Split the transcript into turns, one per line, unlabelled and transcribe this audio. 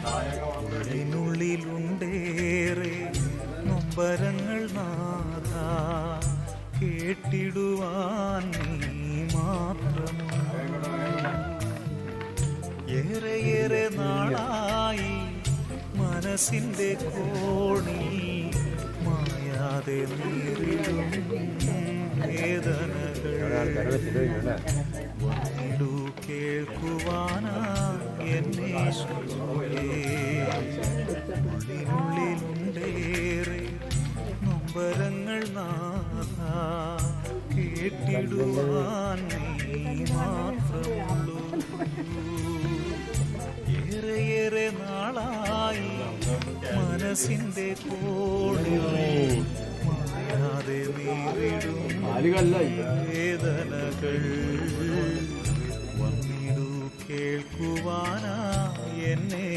ഉള്ളിനുള്ളിലുണ്ടേറെ നൊമ്പരങ്ങൾ നാഥ, കേട്ടിടുവാൻ നീ മാത്രമോ. ഏറെയേറെ നാളായി മനസ്സിൻ്റെ കോണിൽ മായാതെ നേരിടും വേദനകൾ വന്നിടു കേൾക്കുവാനാ എന്നേശുവേ. ഉള്ളിനുള്ളിലുണ്ടേറെ നൊമ്പരങ്ങൾ നാഥ, കേട്ടിടുവാൻ നീ മാത്രമുള്ളൂ. ഏറെയേറെ നാളായി മനസ്സിൻ്റെ കോണിൽ മായാതെ നേരിടും വേദനകൾ വന്നിടു കേൾക്കുവാനാ എന്നെ